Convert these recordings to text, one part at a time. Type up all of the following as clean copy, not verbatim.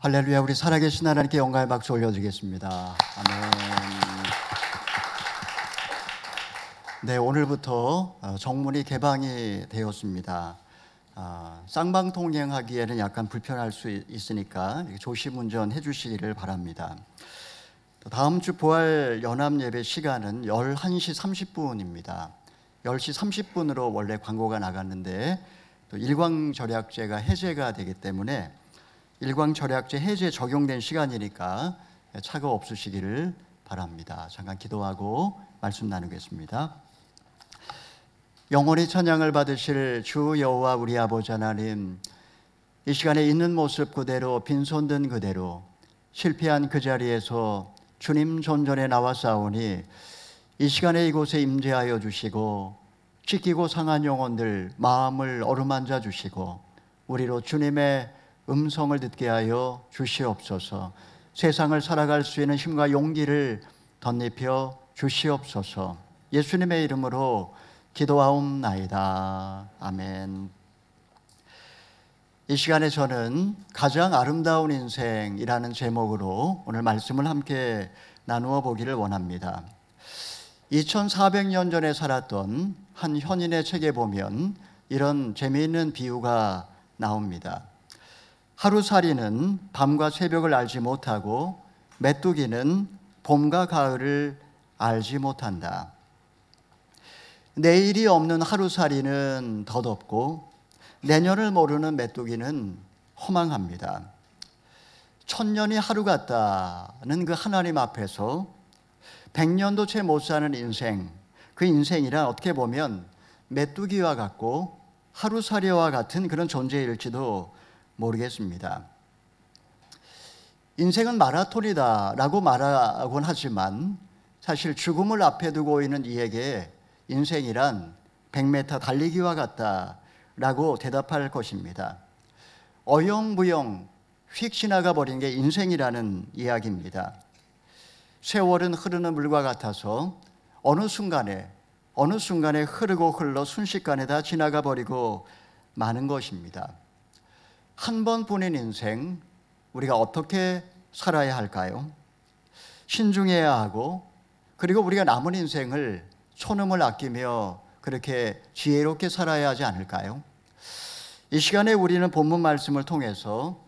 할렐루야. 우리 살아계신 하나님께 영광의 박수 올려드리겠습니다. 아멘. 네, 오늘부터 정문이 개방이 되었습니다. 쌍방통행하기에는 약간 불편할 수 있으니까 조심 운전해 주시기를 바랍니다. 다음 주 부활 연합 예배 시간은 11시 30분입니다. 10시 30분으로 원래 광고가 나갔는데 또 일광절약제가 해제가 되기 때문에 일광절약제 해제 적용된 시간이니까 차가 없으시기를 바랍니다. 잠깐 기도하고 말씀 나누겠습니다. 영원히 찬양을 받으실 주 여호와 우리 아버지 하나님, 이 시간에 있는 모습 그대로 빈손 든 그대로 실패한 그 자리에서 주님 존전에 나와싸우니 이 시간에 이곳에 임재하여 주시고 찢기고 상한 영혼들 마음을 어루만져 주시고 우리로 주님의 음성을 듣게 하여 주시옵소서. 세상을 살아갈 수 있는 힘과 용기를 덧입혀 주시옵소서. 예수님의 이름으로 기도하옵나이다. 아멘. 이 시간에 저는 가장 아름다운 인생이라는 제목으로 오늘 말씀을 함께 나누어 보기를 원합니다. 2400년 전에 살았던 한 현인의 책에 보면 이런 재미있는 비유가 나옵니다. 하루살이는 밤과 새벽을 알지 못하고 메뚜기는 봄과 가을을 알지 못한다. 내일이 없는 하루살이는 덧없고 내년을 모르는 메뚜기는 허망합니다. 천년이 하루 같다는 그 하나님 앞에서 100년도 채 못 사는 인생, 그 인생이란 어떻게 보면 메뚜기와 같고 하루살이와 같은 그런 존재일지도 모르겠습니다. 인생은 마라톤이다라고 말하곤 하지만 사실 죽음을 앞에 두고 있는 이에게 인생이란 100m 달리기와 같다라고 대답할 것입니다. 어영부영 휙 지나가 버린 게 인생이라는 이야기입니다. 세월은 흐르는 물과 같아서 어느 순간에 흐르고 흘러 순식간에 다 지나가 버리고 마는 것입니다. 한 번뿐인 인생, 우리가 어떻게 살아야 할까요? 신중해야 하고, 그리고 우리가 남은 인생을 초놈을 아끼며 그렇게 지혜롭게 살아야 하지 않을까요? 이 시간에 우리는 본문 말씀을 통해서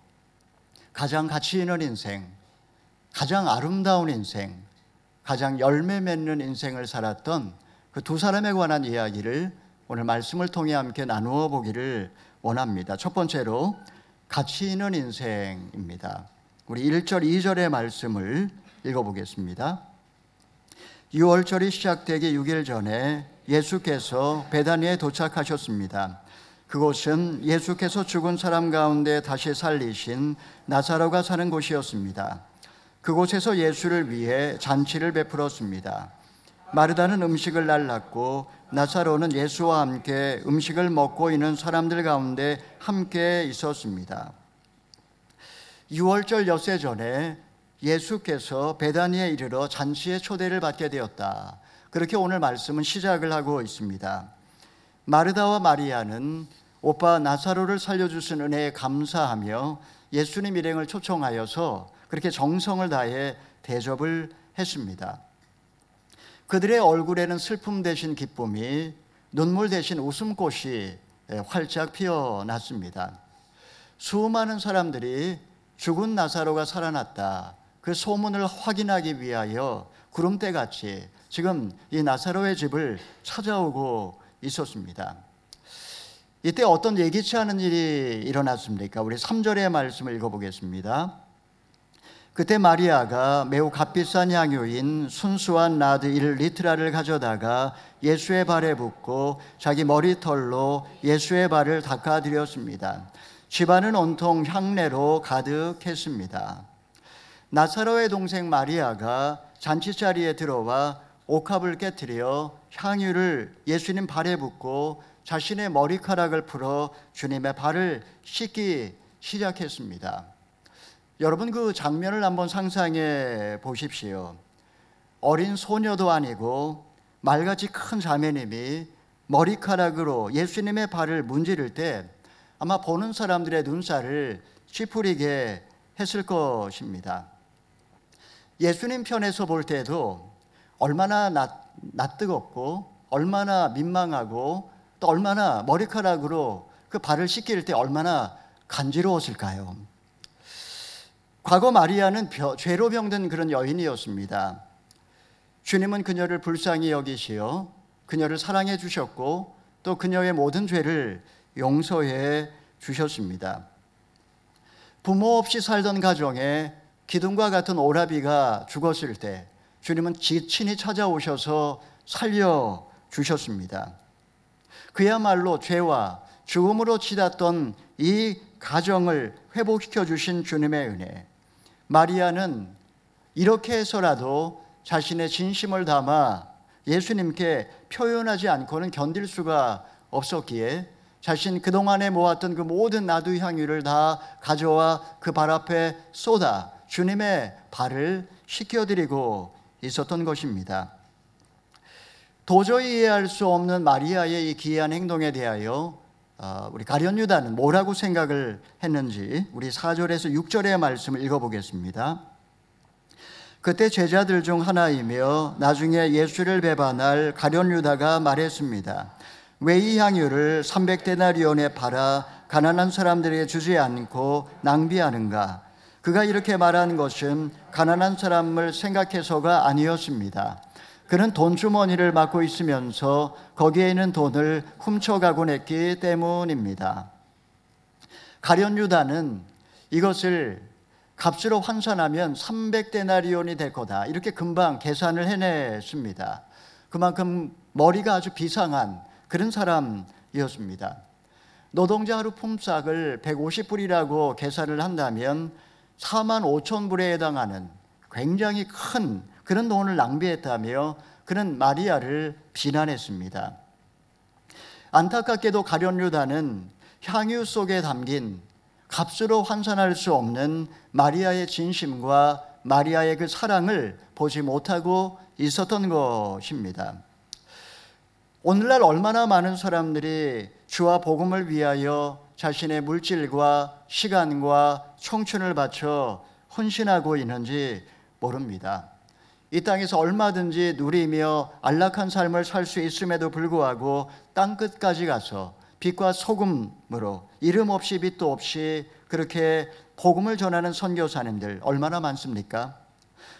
가장 가치 있는 인생, 가장 아름다운 인생, 가장 열매 맺는 인생을 살았던 그 두 사람에 관한 이야기를 오늘 말씀을 통해 함께 나누어 보기를 원합니다. 첫 번째로 가치 있는 인생입니다. 우리 1절, 2절의 말씀을 읽어보겠습니다. 6월절이 시작되기 6일 전에 예수께서 베다니에 도착하셨습니다. 그곳은 예수께서 죽은 사람 가운데 다시 살리신 나사로가 사는 곳이었습니다. 그곳에서 예수를 위해 잔치를 베풀었습니다. 마르다는 음식을 날랐고 나사로는 예수와 함께 음식을 먹고 있는 사람들 가운데 함께 있었습니다. 6월절 엿새 전에 예수께서 베다니에 이르러 잔치의 초대를 받게 되었다. 그렇게 오늘 말씀은 시작을 하고 있습니다. 마르다와 마리아는 오빠 나사로를 살려주신 은혜에 감사하며 예수님 일행을 초청하여서 그렇게 정성을 다해 대접을 했습니다. 그들의 얼굴에는 슬픔 대신 기쁨이, 눈물 대신 웃음꽃이 활짝 피어났습니다. 수많은 사람들이 죽은 나사로가 살아났다, 그 소문을 확인하기 위하여 구름대같이 지금 이 나사로의 집을 찾아오고 있었습니다. 이때 어떤 예기치 않은 일이 일어났습니까? 우리 3절의 말씀을 읽어보겠습니다. 그때 마리아가 매우 값비싼 향유인 순수한 나드 1리트라를 가져다가 예수의 발에 붓고 자기 머리털로 예수의 발을 닦아드렸습니다. 집안은 온통 향내로 가득했습니다. 나사로의 동생 마리아가 잔치자리에 들어와 옥합을 깨뜨려 향유를 예수님 발에 붓고 자신의 머리카락을 풀어 주님의 발을 씻기 시작했습니다. 여러분, 그 장면을 한번 상상해 보십시오. 어린 소녀도 아니고 말같이 큰 자매님이 머리카락으로 예수님의 발을 문지를 때 아마 보는 사람들의 눈살을 찌푸리게 했을 것입니다. 예수님 편에서 볼 때도 얼마나 낯뜨겁고 얼마나 민망하고 또 얼마나 머리카락으로 그 발을 씻길 때 얼마나 간지러웠을까요? 과거 마리아는 죄로 병든 그런 여인이었습니다. 주님은 그녀를 불쌍히 여기시어 그녀를 사랑해 주셨고 또 그녀의 모든 죄를 용서해 주셨습니다. 부모 없이 살던 가정에 기둥과 같은 오라비가 죽었을 때 주님은 친히 찾아오셔서 살려주셨습니다. 그야말로 죄와 죽음으로 치닫던 이 가정을 회복시켜 주신 주님의 은혜. 마리아는 이렇게 해서라도 자신의 진심을 담아 예수님께 표현하지 않고는 견딜 수가 없었기에 자신 그동안에 모았던 그 모든 나두 향유를 다 가져와 그 발 앞에 쏟아 주님의 발을 씻겨드리고 있었던 것입니다. 도저히 이해할 수 없는 마리아의 이 기이한 행동에 대하여 우리 가룟 유다는 뭐라고 생각을 했는지 우리 4절에서 6절의 말씀을 읽어보겠습니다. 그때 제자들 중 하나이며 나중에 예수를 배반할 가룟 유다가 말했습니다. 왜 이 향유를 300데나리온에 팔아 가난한 사람들에게 주지 않고 낭비하는가? 그가 이렇게 말한 것은 가난한 사람을 생각해서가 아니었습니다. 그는 돈주머니를 맡고 있으면서 거기에 있는 돈을 훔쳐가곤 했기 때문입니다. 가룟 유다는 이것을 값으로 환산하면 300데나리온이 될 거다, 이렇게 금방 계산을 해냈습니다. 그만큼 머리가 아주 비상한 그런 사람이었습니다. 노동자 하루 품삯을 150불이라고 계산을 한다면 4만 5천 불에 해당하는 굉장히 큰 그런 돈을 낭비했다며 그는 마리아를 비난했습니다. 안타깝게도 가룟 유다는 향유 속에 담긴 값으로 환산할 수 없는 마리아의 진심과 마리아의 그 사랑을 보지 못하고 있었던 것입니다. 오늘날 얼마나 많은 사람들이 주와 복음을 위하여 자신의 물질과 시간과 청춘을 바쳐 헌신하고 있는지 모릅니다. 이 땅에서 얼마든지 누리며 안락한 삶을 살 수 있음에도 불구하고 땅끝까지 가서 빛과 소금으로 이름 없이 빛도 없이 그렇게 복음을 전하는 선교사님들 얼마나 많습니까?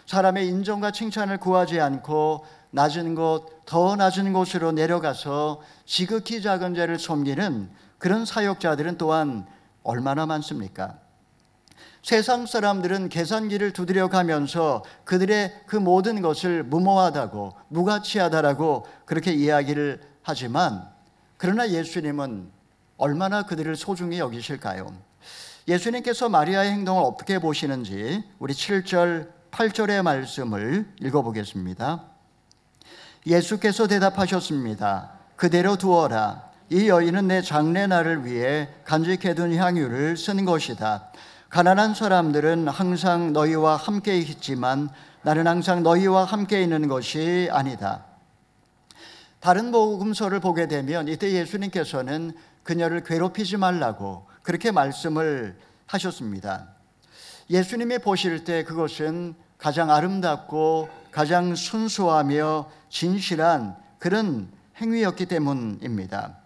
사람의 인정과 칭찬을 구하지 않고 낮은 곳, 더 낮은 곳으로 내려가서 지극히 작은 죄를 섬기는 그런 사역자들은 또한 얼마나 많습니까? 세상 사람들은 계산기를 두드려 가면서 그들의 그 모든 것을 무모하다고 무가치하다라고 그렇게 이야기를 하지만, 그러나 예수님은 얼마나 그들을 소중히 여기실까요? 예수님께서 마리아의 행동을 어떻게 보시는지 우리 7절, 8절의 말씀을 읽어보겠습니다. 예수께서 대답하셨습니다. 그대로 두어라. 이 여인은 내 장례날을 위해 간직해둔 향유를 쓴 것이다. 가난한 사람들은 항상 너희와 함께 있지만 나는 항상 너희와 함께 있는 것이 아니다. 다른 복음서를 보게 되면 이때 예수님께서는 그녀를 괴롭히지 말라고 그렇게 말씀을 하셨습니다. 예수님이 보실 때 그것은 가장 아름답고 가장 순수하며 진실한 그런 행위였기 때문입니다.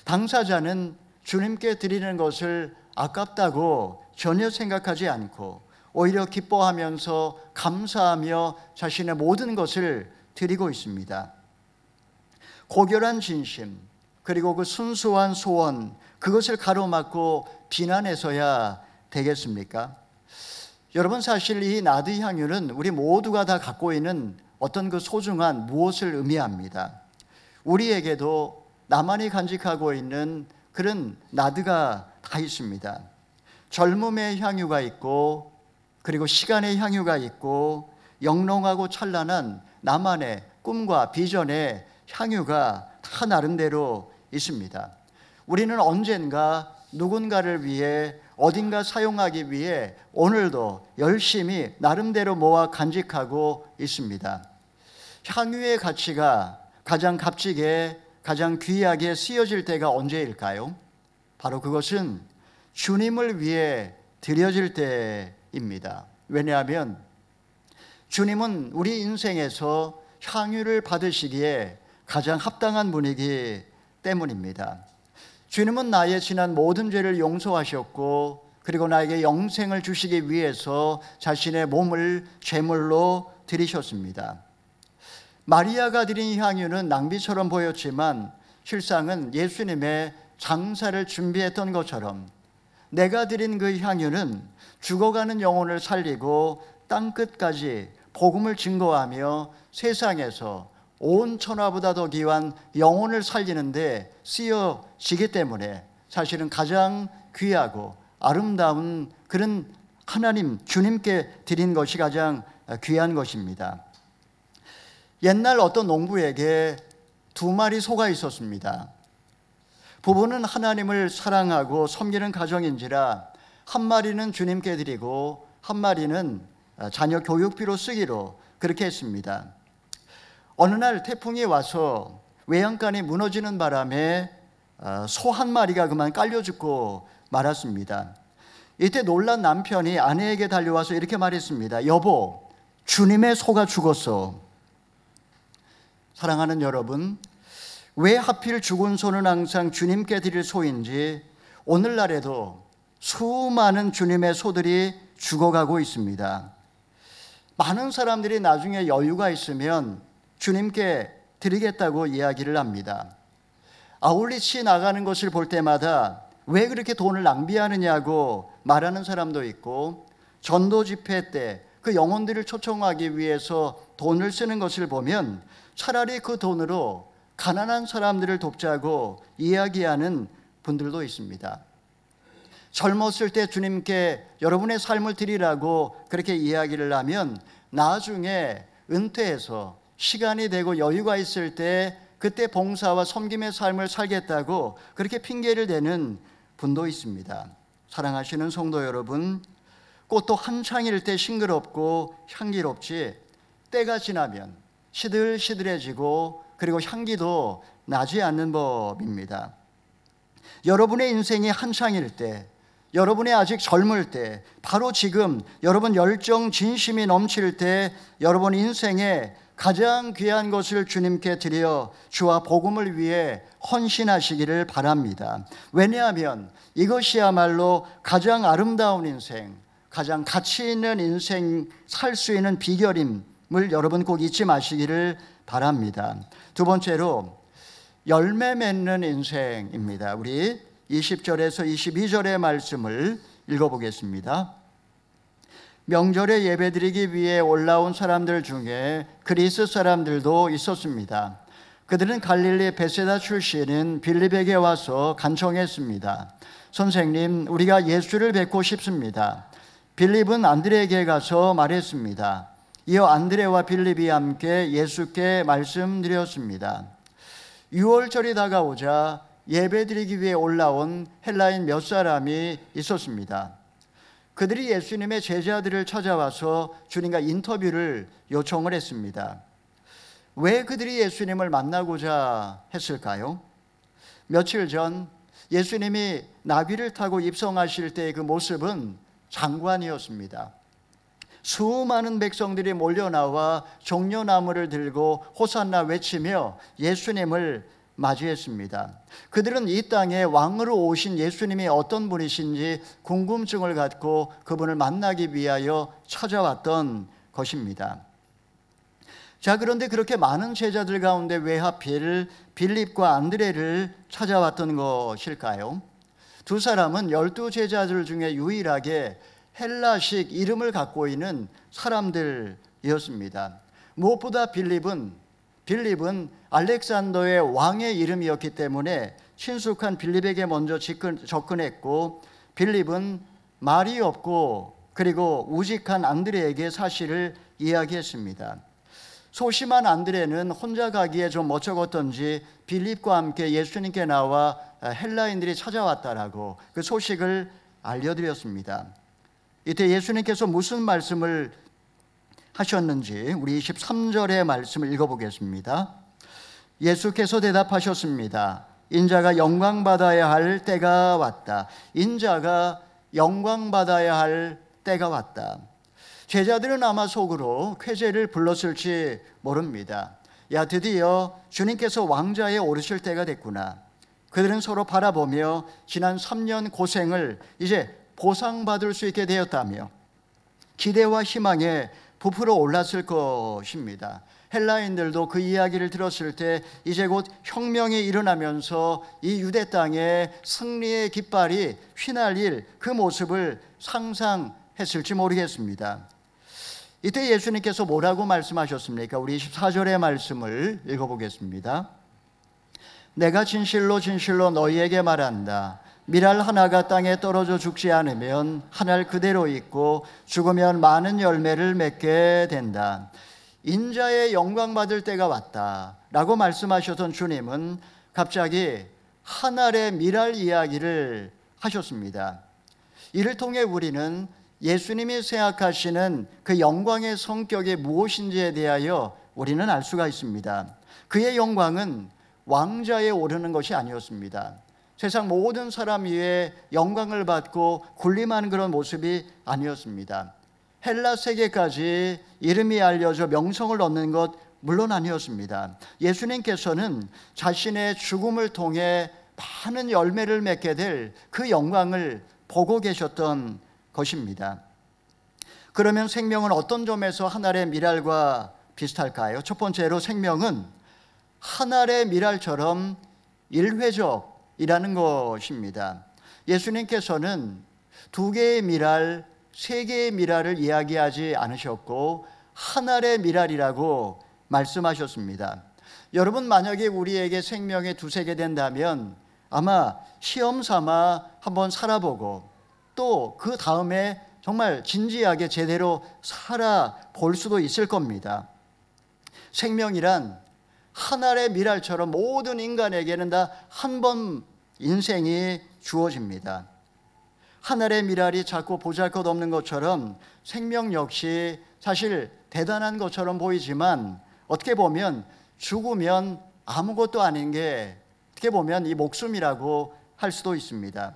당사자는 주님께 드리는 것을 아깝다고 전혀 생각하지 않고 오히려 기뻐하면서 감사하며 자신의 모든 것을 드리고 있습니다. 고결한 진심, 그리고 그 순수한 소원, 그것을 가로막고 비난해서야 되겠습니까? 여러분, 사실 이 나드 향유는 우리 모두가 다 갖고 있는 어떤 그 소중한 무엇을 의미합니다. 우리에게도 나만이 간직하고 있는 그런 나드가 다 있습니다. 젊음의 향유가 있고, 그리고 시간의 향유가 있고, 영롱하고 찬란한 나만의 꿈과 비전의 향유가 다 나름대로 있습니다. 우리는 언젠가 누군가를 위해 어딘가 사용하기 위해 오늘도 열심히 나름대로 모아 간직하고 있습니다. 향유의 가치가 가장 값지게, 가장 귀하게 쓰여질 때가 언제일까요? 바로 그것은 주님을 위해 드려질 때입니다. 왜냐하면 주님은 우리 인생에서 향유를 받으시기에 가장 합당한 분이기 때문입니다. 주님은 나의 지난 모든 죄를 용서하셨고, 그리고 나에게 영생을 주시기 위해서 자신의 몸을 제물로 드리셨습니다. 마리아가 드린 향유는 낭비처럼 보였지만 실상은 예수님의 장사를 준비했던 것처럼 내가 드린 그 향유는 죽어가는 영혼을 살리고 땅끝까지 복음을 증거하며 세상에서 온 천하보다 더 귀한 영혼을 살리는데 쓰여지기 때문에 사실은 가장 귀하고 아름다운 그런 하나님 주님께 드린 것이 가장 귀한 것입니다. 옛날 어떤 농부에게 2마리 소가 있었습니다. 부부는 하나님을 사랑하고 섬기는 가정인지라 한 마리는 주님께 드리고 한 마리는 자녀 교육비로 쓰기로 그렇게 했습니다. 어느 날 태풍이 와서 외양간이 무너지는 바람에 소 한 마리가 그만 깔려 죽고 말았습니다. 이때 놀란 남편이 아내에게 달려와서 이렇게 말했습니다. 여보, 주님의 소가 죽었어. 사랑하는 여러분, 왜 하필 죽은 소는 항상 주님께 드릴 소인지 오늘날에도 수많은 주님의 소들이 죽어가고 있습니다. 많은 사람들이 나중에 여유가 있으면 주님께 드리겠다고 이야기를 합니다. 아울렛이 나가는 것을 볼 때마다 왜 그렇게 돈을 낭비하느냐고 말하는 사람도 있고, 전도 집회 때 그 영혼들을 초청하기 위해서 돈을 쓰는 것을 보면 차라리 그 돈으로 가난한 사람들을 돕자고 이야기하는 분들도 있습니다. 젊었을 때 주님께 여러분의 삶을 드리라고 그렇게 이야기를 하면 나중에 은퇴해서 시간이 되고 여유가 있을 때 그때 봉사와 섬김의 삶을 살겠다고 그렇게 핑계를 대는 분도 있습니다. 사랑하시는 성도 여러분, 꽃도 한창일 때 싱그럽고 향기롭지 때가 지나면 시들시들해지고 그리고 향기도 나지 않는 법입니다. 여러분의 인생이 한창일 때, 여러분이 아직 젊을 때, 바로 지금 여러분 열정 진심이 넘칠 때 여러분 인생에 가장 귀한 것을 주님께 드려 주와 복음을 위해 헌신하시기를 바랍니다. 왜냐하면 이것이야말로 가장 아름다운 인생, 가장 가치 있는 인생 살 수 있는 비결임을 여러분 꼭 잊지 마시기를 바랍니다. 두 번째로 열매 맺는 인생입니다. 우리 20절에서 22절의 말씀을 읽어보겠습니다. 명절에 예배드리기 위해 올라온 사람들 중에 그리스 사람들도 있었습니다. 그들은 갈릴리 베세다 출신인 빌립에게 와서 간청했습니다. 선생님, 우리가 예수를 뵙고 싶습니다. 빌립은 안드레에게 가서 말했습니다. 이어 안드레와 빌립이 함께 예수께 말씀드렸습니다. 유월절이 다가오자 예배드리기 위해 올라온 헬라인 몇 사람이 있었습니다. 그들이 예수님의 제자들을 찾아와서 주님과 인터뷰를 요청을 했습니다. 왜 그들이 예수님을 만나고자 했을까요? 며칠 전 예수님이 나귀를 타고 입성하실 때의 그 모습은 장관이었습니다. 수많은 백성들이 몰려나와 종려나무를 들고 호산나 외치며 예수님을 맞이했습니다. 그들은 이 땅에 왕으로 오신 예수님이 어떤 분이신지 궁금증을 갖고 그분을 만나기 위하여 찾아왔던 것입니다. 자, 그런데 그렇게 많은 제자들 가운데 왜 하필 빌립과 안드레를 찾아왔던 것일까요? 두 사람은 12제자들 중에 유일하게 헬라식 이름을 갖고 있는 사람들이었습니다. 무엇보다 빌립은 알렉산더의 왕의 이름이었기 때문에 친숙한 빌립에게 먼저 접근했고, 빌립은 말이 없고 그리고 우직한 안드레에게 사실을 이야기했습니다. 소심한 안드레는 혼자 가기에 좀 멋쩍었던지 빌립과 함께 예수님께 나와 헬라인들이 찾아왔다라고 그 소식을 알려드렸습니다. 이때 예수님께서 무슨 말씀을 하셨는지 우리 23절의 말씀을 읽어보겠습니다. 예수께서 대답하셨습니다. 인자가 영광받아야 할 때가 왔다. 인자가 영광받아야 할 때가 왔다. 제자들은 아마 속으로 쾌재를 불렀을지 모릅니다. 야, 드디어 주님께서 왕좌에 오르실 때가 됐구나. 그들은 서로 바라보며 지난 3년 고생을 이제 보상받을 수 있게 되었다며 기대와 희망에 부풀어 올랐을 것입니다. 헬라인들도 그 이야기를 들었을 때 이제 곧 혁명이 일어나면서 이 유대 땅에 승리의 깃발이 휘날릴 그 모습을 상상했을지 모르겠습니다. 이때 예수님께서 뭐라고 말씀하셨습니까? 우리 24절의 말씀을 읽어보겠습니다. 내가 진실로 진실로 너희에게 말한다. 밀알 하나가 땅에 떨어져 죽지 않으면 한 알 그대로 있고 죽으면 많은 열매를 맺게 된다. 인자의 영광 받을 때가 왔다 라고 말씀하셨던 주님은 갑자기 한 알의 밀알 이야기를 하셨습니다. 이를 통해 우리는 예수님이 생각하시는 그 영광의 성격이 무엇인지에 대하여 우리는 알 수가 있습니다. 그의 영광은 왕좌에 오르는 것이 아니었습니다. 세상 모든 사람 위에 영광을 받고 군림하는 그런 모습이 아니었습니다. 헬라 세계까지 이름이 알려져 명성을 얻는 것 물론 아니었습니다. 예수님께서는 자신의 죽음을 통해 많은 열매를 맺게 될 그 영광을 보고 계셨던 것입니다. 그러면 생명은 어떤 점에서 한 알의 밀알과 비슷할까요? 첫 번째로 생명은 한 알의 밀알처럼 일회적이라는 것입니다. 예수님께서는 두 개의 밀알, 세 개의 밀알을 이야기하지 않으셨고 한 알의 밀알이라고 말씀하셨습니다. 여러분, 만약에 우리에게 생명이 두세 개 된다면 아마 시험 삼아 한번 살아보고 또 그 다음에 정말 진지하게 제대로 살아볼 수도 있을 겁니다. 생명이란 한 알의 밀알처럼 모든 인간에게는 다 한 번 인생이 주어집니다. 한 알의 밀알이 작고 보잘것없는 것처럼 생명 역시 사실 대단한 것처럼 보이지만 어떻게 보면 죽으면 아무것도 아닌 게 어떻게 보면 이 목숨이라고 할 수도 있습니다.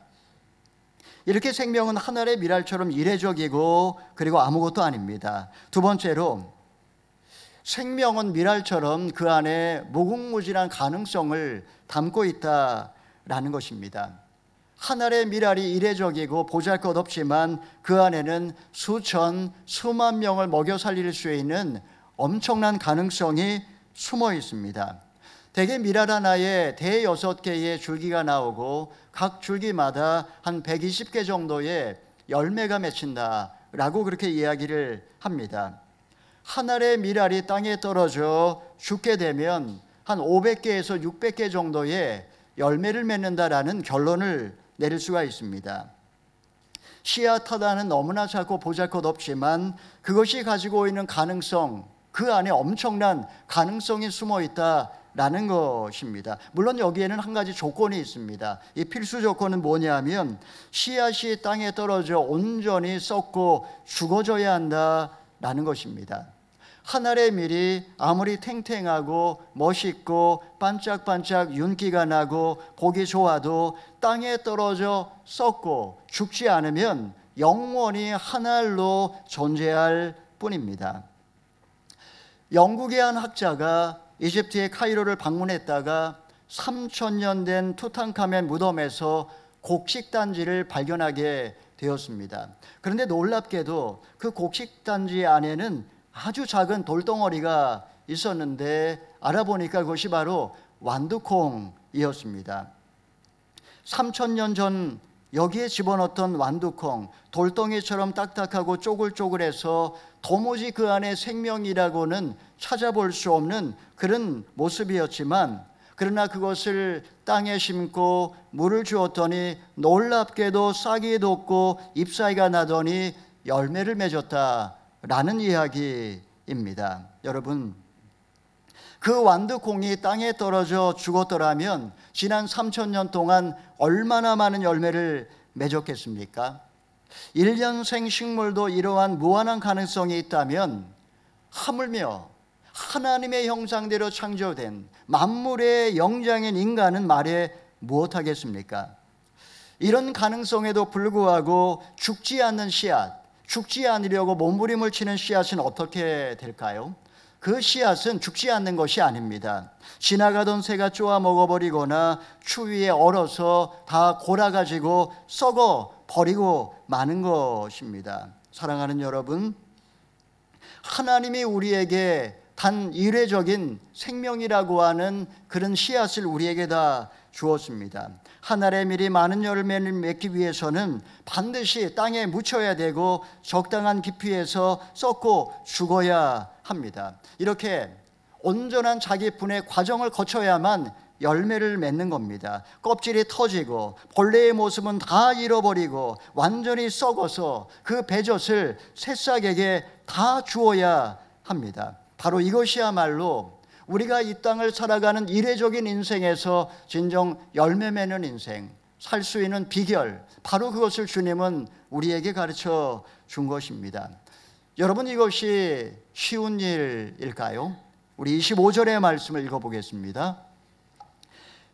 이렇게 생명은 한 알의 밀알처럼 이례적이고 그리고 아무것도 아닙니다. 두 번째로 생명은 밀알처럼 그 안에 무궁무진한 가능성을 담고 있다라는 것입니다. 한 알의 밀알이 이례적이고 보잘것없지만 그 안에는 수천, 수만 명을 먹여 살릴 수 있는 엄청난 가능성이 숨어 있습니다. 대개 밀알 하나에 대여섯 개의 줄기가 나오고 각 줄기마다 한 120개 정도의 열매가 맺힌다라고 그렇게 이야기를 합니다. 한 알의 밀알이 땅에 떨어져 죽게 되면 한 500개에서 600개 정도의 열매를 맺는다라는 결론을 내릴 수가 있습니다. 씨앗 하나는 너무나 작고 보잘것없지만 그것이 가지고 있는 가능성, 그 안에 엄청난 가능성이 숨어 있다라는 것입니다. 물론 여기에는 한 가지 조건이 있습니다. 이 필수 조건은 뭐냐면 씨앗이 땅에 떨어져 온전히 썩고 죽어져야 한다라는 것입니다. 한 알의 밀이 아무리 탱탱하고 멋있고 반짝반짝 윤기가 나고 보기 좋아도 땅에 떨어져 썩고 죽지 않으면 영원히 한 알로 존재할 뿐입니다. 영국의 한 학자가 이집트의 카이로를 방문했다가 3,000년 된 투탕카멘 무덤에서 곡식단지를 발견하게 되었습니다. 그런데 놀랍게도 그 곡식단지 안에는 아주 작은 돌덩어리가 있었는데 알아보니까 그것이 바로 완두콩이었습니다. 3,000년 전 여기에 집어넣었던 완두콩, 돌덩이처럼 딱딱하고 쪼글쪼글해서 도무지 그 안에 생명이라고는 찾아볼 수 없는 그런 모습이었지만 그러나 그것을 땅에 심고 물을 주었더니 놀랍게도 싹이 돋고 잎사귀가 나더니 열매를 맺었다라는 이야기입니다. 여러분, 그 완두콩이 땅에 떨어져 죽었더라면 지난 3,000년 동안 얼마나 많은 열매를 맺었겠습니까? 1년생 식물도 이러한 무한한 가능성이 있다면 하물며 하나님의 형상대로 창조된 만물의 영장인 인간은 말해 무엇하겠습니까? 이런 가능성에도 불구하고 죽지 않는 씨앗, 죽지 않으려고 몸부림을 치는 씨앗은 어떻게 될까요? 그 씨앗은 죽지 않는 것이 아닙니다. 지나가던 새가 쪼아 먹어버리거나 추위에 얼어서 다 골아가지고 썩어 버리고 마는 것입니다. 사랑하는 여러분, 하나님이 우리에게 단 일회적인 생명이라고 하는 그런 씨앗을 우리에게 다 주었습니다. 한 알에 미리 많은 열매를 맺기 위해서는 반드시 땅에 묻혀야 되고 적당한 깊이에서 썩고 죽어야 합니다. 이렇게 온전한 자기 분의 과정을 거쳐야만 열매를 맺는 겁니다. 껍질이 터지고 본래의 모습은 다 잃어버리고 완전히 썩어서 그 배젖을 새싹에게 다 주어야 합니다. 바로 이것이야말로 우리가 이 땅을 살아가는 이례적인 인생에서 진정 열매 맺는 인생, 살 수 있는 비결, 바로 그것을 주님은 우리에게 가르쳐 준 것입니다. 여러분, 이것이 쉬운 일일까요? 우리 25절의 말씀을 읽어보겠습니다.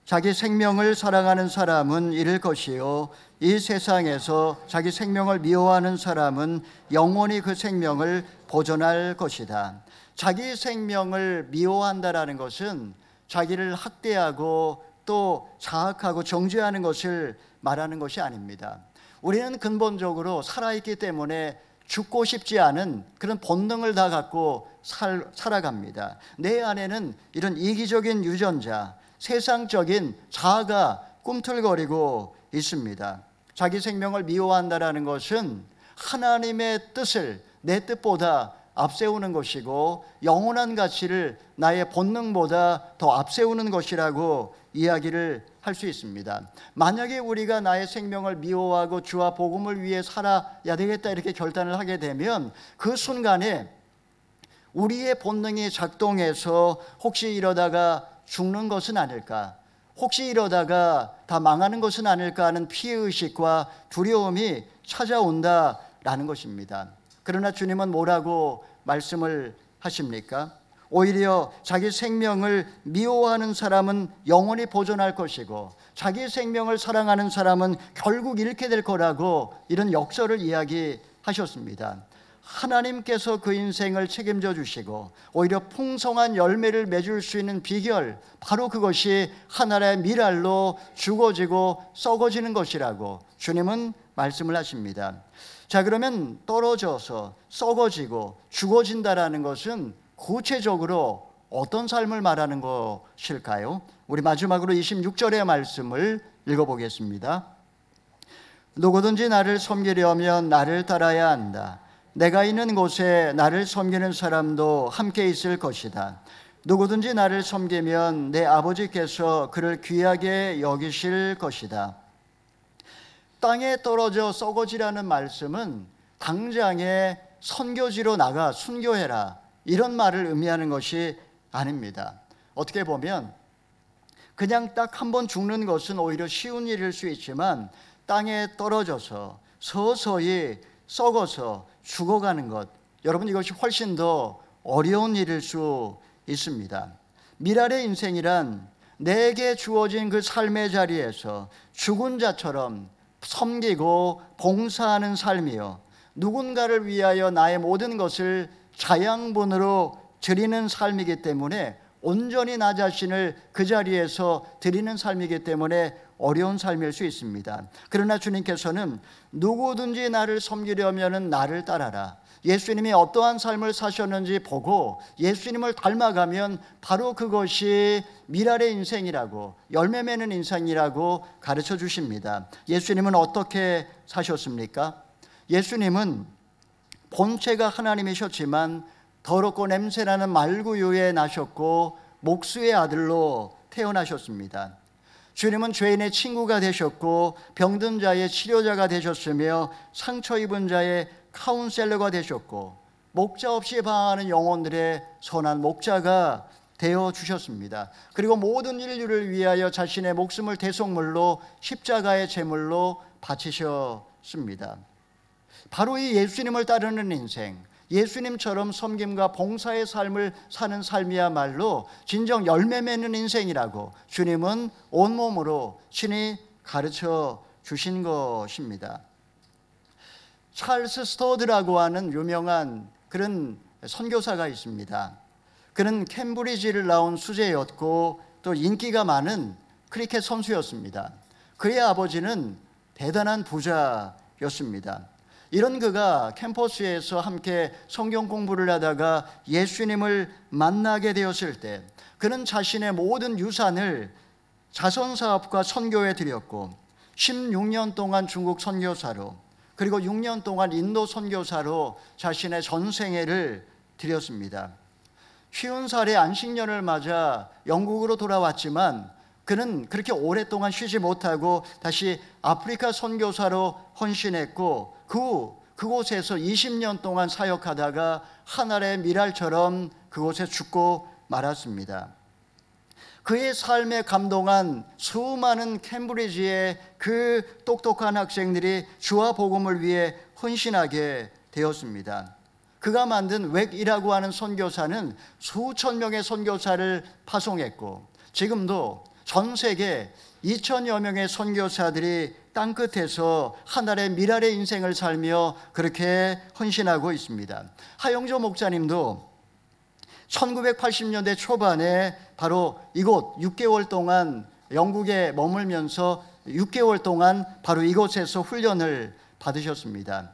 자기 생명을 사랑하는 사람은 잃을 것이요 이 세상에서 자기 생명을 미워하는 사람은 영원히 그 생명을 보존할 것이다. 자기 생명을 미워한다라는 것은 자기를 학대하고 또 자학하고 정죄하는 것을 말하는 것이 아닙니다. 우리는 근본적으로 살아있기 때문에 죽고 싶지 않은 그런 본능을 다 갖고 살아갑니다. 내 안에는 이런 이기적인 유전자, 세상적인 자아가 꿈틀거리고 있습니다. 자기 생명을 미워한다라는 것은 하나님의 뜻을 내 뜻보다 앞세우는 것이고 영원한 가치를 나의 본능보다 더 앞세우는 것이라고 이야기를 할 수 있습니다. 만약에 우리가 나의 생명을 미워하고 주와 복음을 위해 살아야 되겠다 이렇게 결단을 하게 되면 그 순간에 우리의 본능이 작동해서 혹시 이러다가 죽는 것은 아닐까, 혹시 이러다가 다 망하는 것은 아닐까 하는 피해의식과 두려움이 찾아온다라는 것입니다. 그러나 주님은 뭐라고 말씀을 하십니까? 오히려 자기 생명을 미워하는 사람은 영원히 보존할 것이고 자기 생명을 사랑하는 사람은 결국 잃게 될 거라고 이런 역설을 이야기하셨습니다. 하나님께서 그 인생을 책임져 주시고 오히려 풍성한 열매를 맺을 수 있는 비결, 바로 그것이 하나의 밀알로 죽어지고 썩어지는 것이라고 주님은 말씀을 하십니다. 자, 그러면 떨어져서 썩어지고 죽어진다라는 것은 구체적으로 어떤 삶을 말하는 것일까요? 우리 마지막으로 26절의 말씀을 읽어보겠습니다. 누구든지 나를 섬기려면 나를 따라야 한다. 내가 있는 곳에 나를 섬기는 사람도 함께 있을 것이다. 누구든지 나를 섬기면 내 아버지께서 그를 귀하게 여기실 것이다. 땅에 떨어져 썩어지라는 말씀은 당장에 선교지로 나가 순교해라, 이런 말을 의미하는 것이 아닙니다. 어떻게 보면 그냥 딱 한 번 죽는 것은 오히려 쉬운 일일 수 있지만 땅에 떨어져서 서서히 썩어서 죽어가는 것, 여러분, 이것이 훨씬 더 어려운 일일 수 있습니다. 미랄의 인생이란 내게 주어진 그 삶의 자리에서 죽은 자처럼 섬기고 봉사하는 삶이요, 누군가를 위하여 나의 모든 것을 자양분으로 드리는 삶이기 때문에, 온전히 나 자신을 그 자리에서 드리는 삶이기 때문에 어려운 삶일 수 있습니다. 그러나 주님께서는 누구든지 나를 섬기려면 나를 따라라. 예수님이 어떠한 삶을 사셨는지 보고 예수님을 닮아가면 바로 그것이 미랄의 인생이라고, 열매 맺는 인생이라고 가르쳐 주십니다. 예수님은 어떻게 사셨습니까? 예수님은 본체가 하나님이셨지만 더럽고 냄새나는 말구유에 나셨고 목수의 아들로 태어나셨습니다. 주님은 죄인의 친구가 되셨고 병든 자의 치료자가 되셨으며 상처 입은 자의 카운셀러가 되셨고 목자 없이 방황하는 영혼들의 선한 목자가 되어 주셨습니다. 그리고 모든 인류를 위하여 자신의 목숨을 대속물로 십자가의 제물로 바치셨습니다. 바로 이 예수님을 따르는 인생, 예수님처럼 섬김과 봉사의 삶을 사는 삶이야말로 진정 열매 맺는 인생이라고 주님은 온몸으로 친히 가르쳐 주신 것입니다. 찰스 스토드라고 하는 유명한 그런 선교사가 있습니다. 그는 캠브리지를 나온 수재였고 또 인기가 많은 크리켓 선수였습니다. 그의 아버지는 대단한 부자였습니다. 이런 그가 캠퍼스에서 함께 성경 공부를 하다가 예수님을 만나게 되었을 때 그는 자신의 모든 유산을 자선사업과 선교에 드렸고 16년 동안 중국 선교사로 그리고 6년 동안 인도 선교사로 자신의 전생애를 드렸습니다. 50살의 안식년을 맞아 영국으로 돌아왔지만 그는 그렇게 오랫동안 쉬지 못하고 다시 아프리카 선교사로 헌신했고 그곳에서 20년 동안 사역하다가 한 알의 미랄처럼 그곳에 죽고 말았습니다. 그의 삶에 감동한 수많은 캠브리지의 그 똑똑한 학생들이 주와 복음을 위해 헌신하게 되었습니다. 그가 만든 웩이라고 하는 선교사는 수천 명의 선교사를 파송했고 지금도 전 세계 2천여 명의 선교사들이 땅끝에서 하늘의 미랄의 인생을 살며 그렇게 헌신하고 있습니다. 하영조 목사님도 1980년대 초반에 바로 이곳 6개월 동안 영국에 머물면서 6개월 동안 바로 이곳에서 훈련을 받으셨습니다.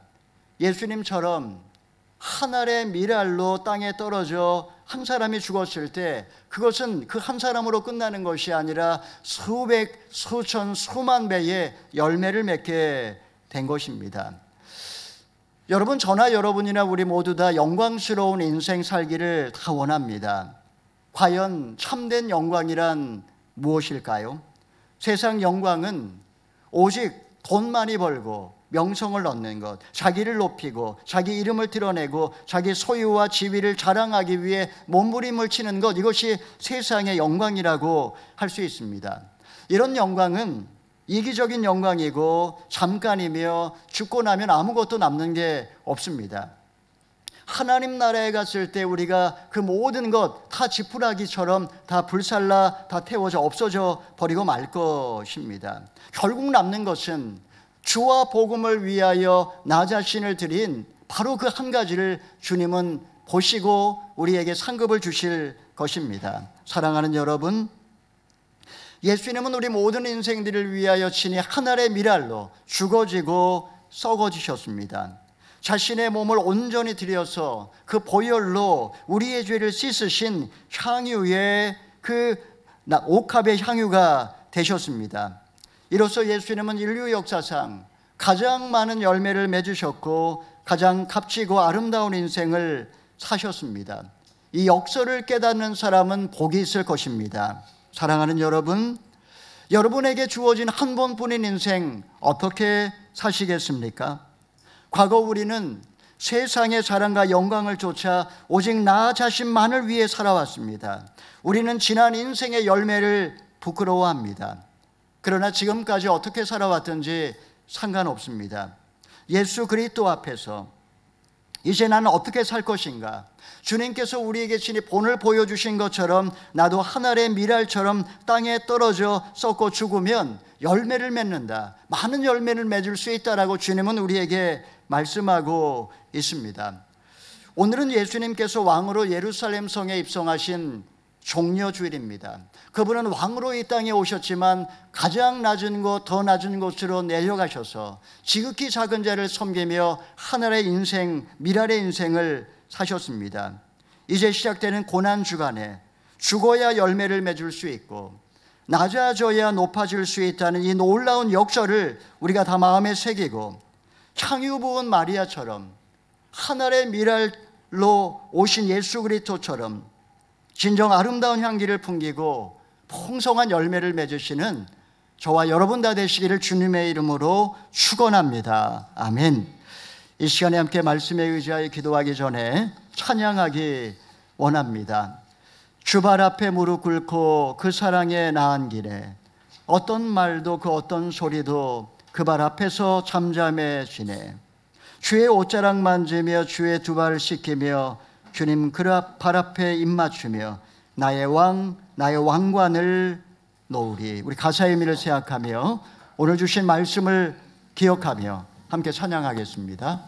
예수님처럼 하늘의 미랄로 땅에 떨어져 한 사람이 죽었을 때 그것은 그 한 사람으로 끝나는 것이 아니라 수백, 수천, 수만 배의 열매를 맺게 된 것입니다. 여러분, 저나 여러분이나 우리 모두 다 영광스러운 인생 살기를 다 원합니다. 과연 참된 영광이란 무엇일까요? 세상 영광은 오직 돈 많이 벌고 명성을 얻는 것, 자기를 높이고 자기 이름을 드러내고 자기 소유와 지위를 자랑하기 위해 몸부림을 치는 것, 이것이 세상의 영광이라고 할 수 있습니다. 이런 영광은 이기적인 영광이고 잠깐이며 죽고 나면 아무것도 남는 게 없습니다. 하나님 나라에 갔을 때 우리가 그 모든 것 다 지푸라기처럼 다 불살라 다 태워져 없어져 버리고 말 것입니다. 결국 남는 것은 주와 복음을 위하여 나 자신을 드린 바로 그 한 가지를 주님은 보시고 우리에게 상급을 주실 것입니다. 사랑하는 여러분, 예수님은 우리 모든 인생들을 위하여 친히 하늘의 미랄로 죽어지고 썩어지셨습니다. 자신의 몸을 온전히 들여서 그 보혈로 우리의 죄를 씻으신 향유의 그 옥합의 향유가 되셨습니다. 이로써 예수님은 인류 역사상 가장 많은 열매를 맺으셨고 가장 값지고 아름다운 인생을 사셨습니다. 이 역설을 깨닫는 사람은 복이 있을 것입니다. 사랑하는 여러분, 여러분에게 주어진 한 번뿐인 인생 어떻게 사시겠습니까? 과거 우리는 세상의 자랑과 영광을 쫓아 오직 나 자신만을 위해 살아왔습니다. 우리는 지난 인생의 열매를 부끄러워합니다. 그러나 지금까지 어떻게 살아왔든지 상관없습니다. 예수 그리스도 앞에서 이제 나는 어떻게 살 것인가? 주님께서 우리에게 친히 본을 보여주신 것처럼 나도 하늘의 미랄처럼 땅에 떨어져 썩고 죽으면 열매를 맺는다, 많은 열매를 맺을 수 있다라고 주님은 우리에게 말씀하고 있습니다. 오늘은 예수님께서 왕으로 예루살렘 성에 입성하신 종려주일입니다. 그분은 왕으로 이 땅에 오셨지만 가장 낮은 곳, 더 낮은 곳으로 내려가셔서 지극히 작은 자를 섬기며 하늘의 인생, 미랄의 인생을 사셨습니다. 이제 시작되는 고난 주간에 죽어야 열매를 맺을 수 있고 낮아져야 높아질 수 있다는 이 놀라운 역설을 우리가 다 마음에 새기고 창유 부은 마리아처럼 하늘의 미랄로 오신 예수 그리스도처럼 진정 아름다운 향기를 풍기고 풍성한 열매를 맺으시는 저와 여러분 다 되시기를 주님의 이름으로 축원합니다. 아멘. 이 시간에 함께 말씀에 의지하여 기도하기 전에 찬양하기 원합니다. 주발 앞에 무릎 꿇고 그 사랑에 나은 길에 어떤 말도 그 어떤 소리도 그 발 앞에서 잠잠해지네. 주의 옷자락 만지며 주의 두 발 씻기며 주님 그 발 앞에 입 맞추며 나의 왕, 나의 왕관을 놓으리. 우리 가사의 의미를 생각하며 오늘 주신 말씀을 기억하며 함께 찬양하겠습니다.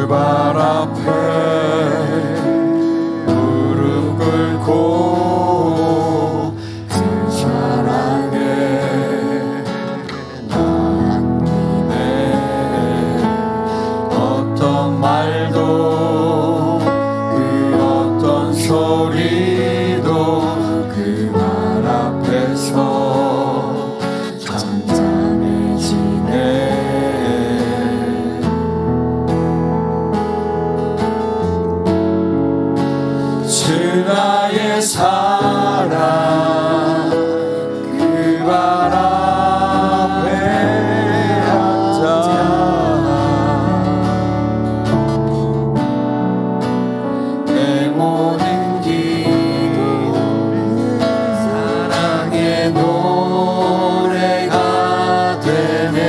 발 앞에 무릎 꿇고 그 사랑에 남기네. 어떤 말도 그 어떤 소리도 그 말 앞에서 잠잠해지네. 나의 사랑 그 발 앞에 앉아 내 모든 기도 사랑의 노래가 되네.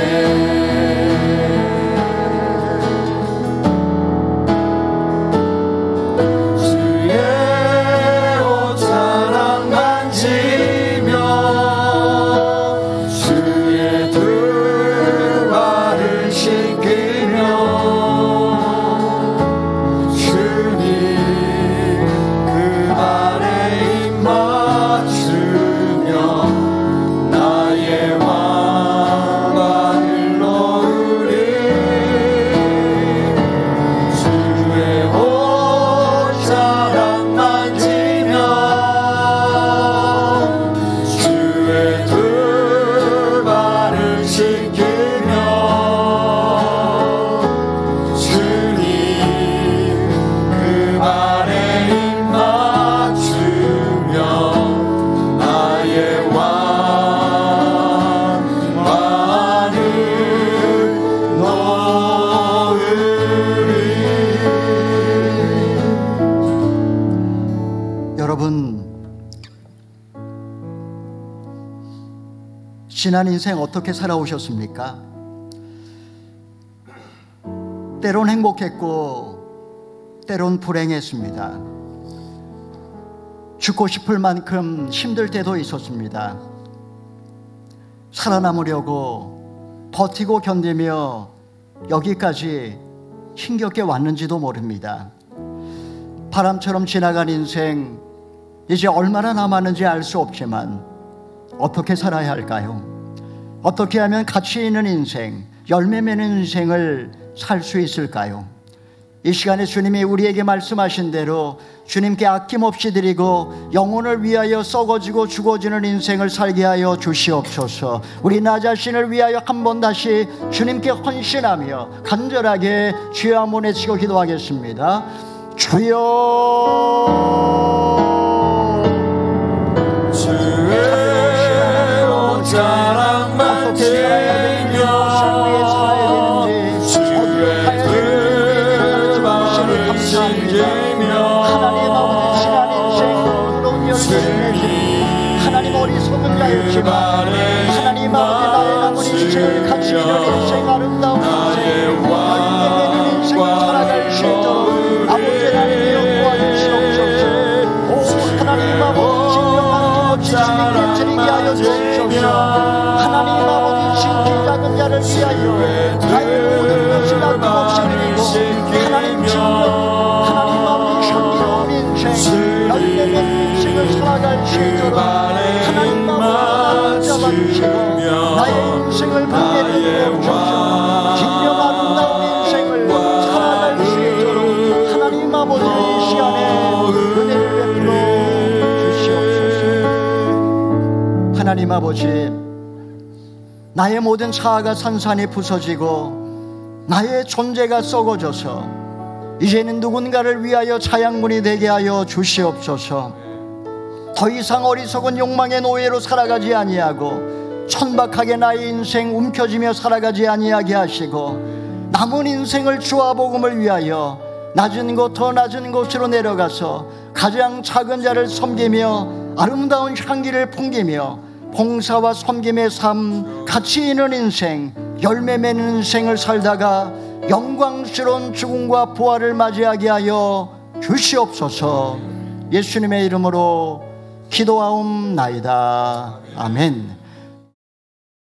지난 인생 어떻게 살아오셨습니까? 때론 행복했고 때론 불행했습니다. 죽고 싶을 만큼 힘들 때도 있었습니다. 살아남으려고 버티고 견디며 여기까지 힘겹게 왔는지도 모릅니다. 바람처럼 지나간 인생, 이제 얼마나 남았는지 알 수 없지만 어떻게 살아야 할까요? 어떻게 하면 가치 있는 인생, 열매 맺는 인생을 살 수 있을까요? 이 시간에 주님이 우리에게 말씀하신 대로 주님께 아낌없이 드리고 영혼을 위하여 썩어지고 죽어지는 인생을 살게 하여 주시옵소서. 우리 나 자신을 위하여 한 번 다시 주님께 헌신하며 간절하게 주여 한번 외치고 기도하겠습니다. 주여, 주의 옷자락만 들며 주의 뜻만을 신기며 하나님 아버지 지난 인생 부러운 열매를 하나님 어리석은 자였지만 하나님 아버지 나의 남은 인생을 가치 있는 인생, 아름다운 인생, 열매 맺는 인생을 살아갈 수 있도록 아버지 하나님이여 도와주시옵소서. 오 하나님 아버지 진정한 기도치 주님께 드리게 하여 주옵소서. 하나님 아버지 신기 작은 자를 위하여 나의 모든 것을 아낌없이 드리고 하나님 증명, 하나님 아버지 향기로운 인생, 열매 맺는 인생을 살아갈 수 있도록 하나님 아버지 나를 잡아주시고 나의 인생을 밝게 주옵소서. 진정 아름다운 인생을 살아갈 수 있도록 하나님 아버지 이 시간에 은혜를 베풀어 주시옵소서. 하나님 아버지, 나의 모든 자아가 산산이 부서지고 나의 존재가 썩어져서 이제는 누군가를 위하여 자양분이 되게 하여 주시옵소서. 더 이상 어리석은 욕망의 노예로 살아가지 아니하고 천박하게 나의 인생 움켜쥐며 살아가지 아니하게 하시고 남은 인생을 주와 복음을 위하여 낮은 곳 더 낮은 곳으로 내려가서 가장 작은 자를 섬기며 아름다운 향기를 풍기며 봉사와 섬김의 삶, 가치 있는 인생, 열매 맺는 인생을 살다가 영광스러운 죽음과 부활을 맞이하게 하여 주시옵소서. 예수님의 이름으로 기도하옵나이다. 아멘.